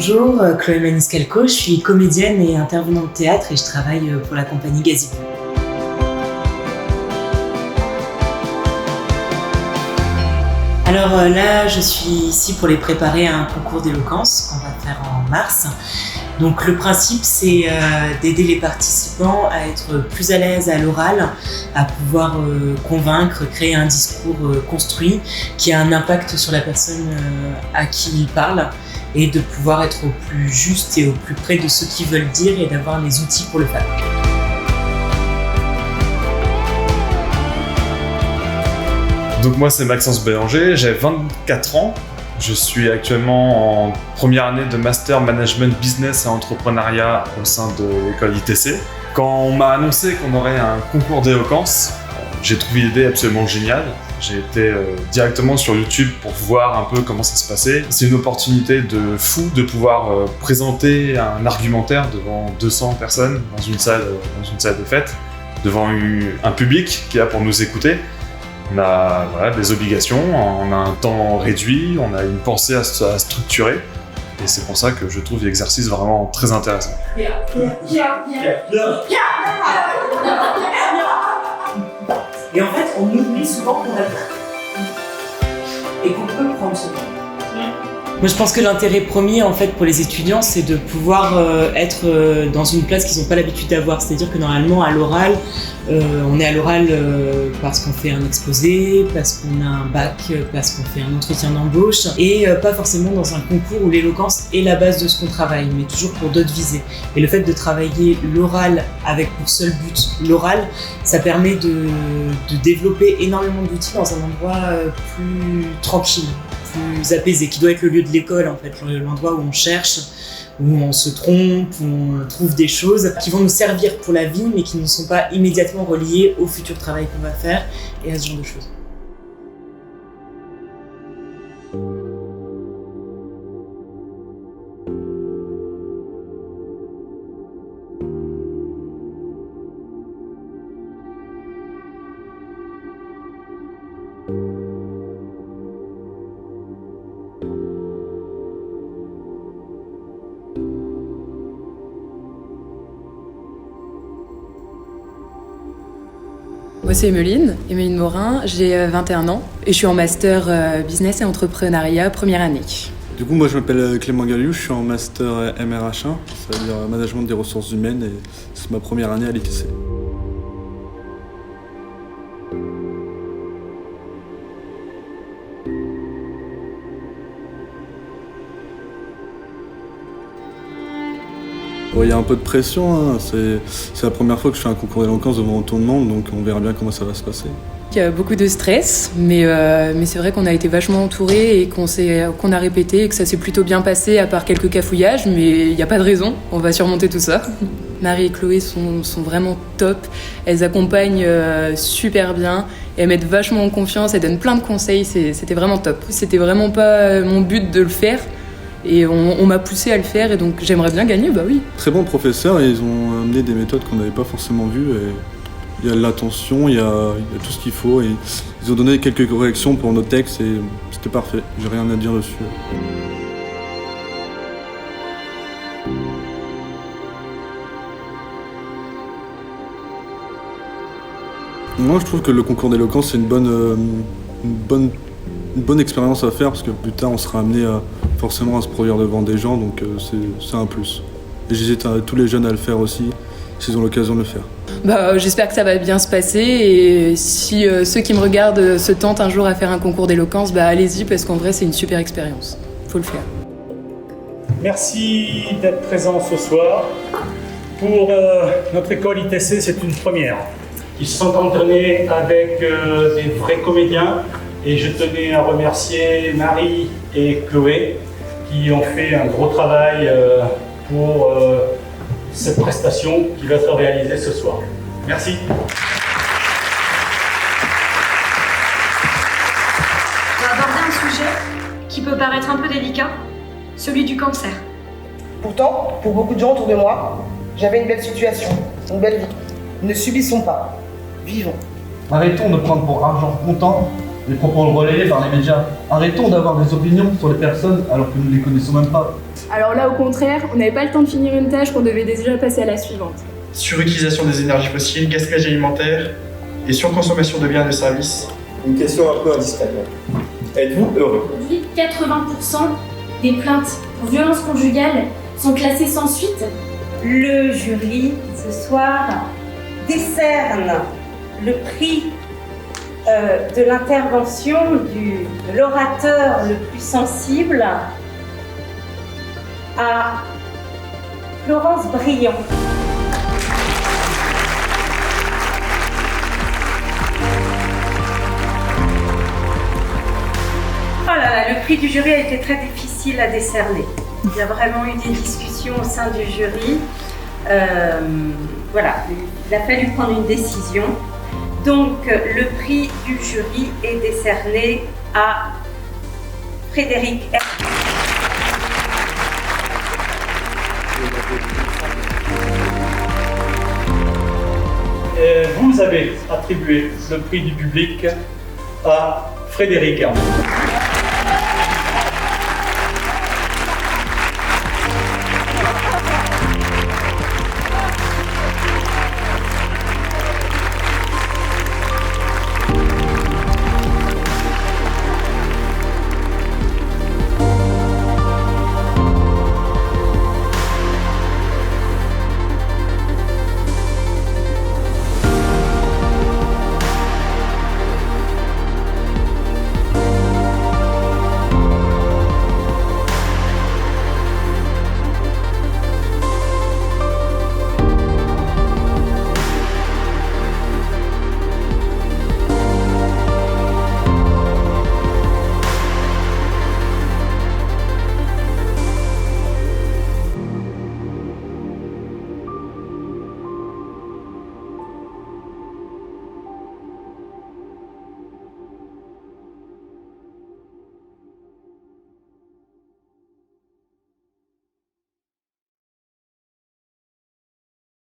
Bonjour, Chloé Maniscalco, je suis comédienne et intervenante de théâtre et je travaille pour la compagnie Gazebo. Alors là, je suis ici pour les préparer à un concours d'éloquence qu'on va faire en mars. Donc le principe, c'est d'aider les participants à être plus à l'aise à l'oral, à pouvoir convaincre, créer un discours construit qui a un impact sur la personne à qui ils parlent et de pouvoir être au plus juste et au plus près de ce qu'ils veulent dire et d'avoir les outils pour le faire. Donc moi c'est Maxence Bélanger, j'ai 24 ans. Je suis actuellement en première année de Master Management Business et Entrepreneuriat au sein de l'école ITC. Quand on m'a annoncé qu'on aurait un concours d'éloquence, j'ai trouvé l'idée absolument géniale. J'ai été directement sur YouTube pour voir un peu comment ça se passait. C'est une opportunité de fou de pouvoir présenter un argumentaire devant 200 personnes dans une salle de fête, devant un public qui est là pour nous écouter. On a des obligations, on a un temps réduit, on a une pensée à structurer. Et c'est pour ça que je trouve l'exercice vraiment très intéressant. Et en fait, on oublie souvent qu'on a peur. Et qu'on peut prendre ce temps. Moi, je pense que l'intérêt premier, en fait, pour les étudiants, c'est de pouvoir être dans une place qu'ils n'ont pas l'habitude d'avoir. C'est-à-dire que normalement, à l'oral, on est à l'oral parce qu'on fait un exposé, parce qu'on a un bac, parce qu'on fait un entretien d'embauche, et pas forcément dans un concours où l'éloquence est la base de ce qu'on travaille, mais toujours pour d'autres visées. Et le fait de travailler l'oral avec pour seul but l'oral, ça permet de développer énormément d'outils dans un endroit plus tranquille, plus apaisé, qui doit être le lieu de l'école, en fait, l'endroit où on cherche, où on se trompe, où on trouve des choses qui vont nous servir pour la vie, mais qui ne sont pas immédiatement reliées au futur travail qu'on va faire et à ce genre de choses. Moi c'est Emeline Morin, j'ai 21 ans et je suis en master business et entrepreneuriat première année. Du coup moi je m'appelle Clément Galliou, je suis en master MRH1, ça veut dire management des ressources humaines et c'est ma première année à l'ITC. Bon, il y a un peu de pression, hein. C'est la première fois que je fais un concours d'éloquence devant autant de monde, donc on verra bien comment ça va se passer. Il y a beaucoup de stress, mais c'est vrai qu'on a été vachement entourés et qu'on a répété et que ça s'est plutôt bien passé, à part quelques cafouillages, mais il n'y a pas de raison, on va surmonter tout ça. Marie et Chloé sont vraiment top, elles accompagnent super bien, et elles mettent vachement en confiance, elles donnent plein de conseils, c'était vraiment top. C'était vraiment pas mon but de le faire, et on m'a poussé à le faire, et donc j'aimerais bien gagner, bah oui. Très bons professeurs, et ils ont amené des méthodes qu'on n'avait pas forcément vues. Il y a l'attention, il y a tout ce qu'il faut, et ils ont donné quelques corrections pour nos textes, et c'était parfait, j'ai rien à dire dessus. Moi je trouve que le concours d'éloquence c'est une bonne expérience à faire parce que plus tard on sera amené forcément à se produire devant des gens, donc c'est un plus. Et j'hésite à tous les jeunes à le faire aussi s'ils ont l'occasion de le faire. J'espère que ça va bien se passer et si ceux qui me regardent se tentent un jour à faire un concours d'éloquence, allez-y parce qu'en vrai c'est une super expérience, faut le faire. Merci d'être présents ce soir. Pour notre école ITC, c'est une première. Ils se sont entraînés avec des vrais comédiens et je tenais à remercier Marie et Chloé qui ont fait un gros travail pour cette prestation qui va être réalisée ce soir. Merci. On va aborder un sujet qui peut paraître un peu délicat, celui du cancer. Pourtant, pour beaucoup de gens autour de moi, j'avais une belle situation, une belle vie. Ne subissons pas, vivons. Arrêtons de prendre pour argent comptant les propos relayés par les médias. Arrêtons d'avoir des opinions sur les personnes alors que nous ne les connaissons même pas. Alors là, au contraire, on n'avait pas le temps de finir une tâche qu'on devait déjà passer à la suivante. Surutilisation des énergies fossiles, gaspillage alimentaire et surconsommation de biens et de services. Une question un peu indiscrète. Êtes-vous heureux? Aujourd'hui, 80% des plaintes pour violences conjugales sont classées sans suite. Le jury, ce soir, décerne le prix de l'intervention de l'orateur le plus sensible à Florence Briand. Oh là là, le prix du jury a été très difficile à décerner. Il y a vraiment eu des discussions au sein du jury. Voilà, il a fallu prendre une décision. Donc, le prix du jury est décerné à Frédéric R. Vous avez attribué le prix du public à Frédéric Hermé.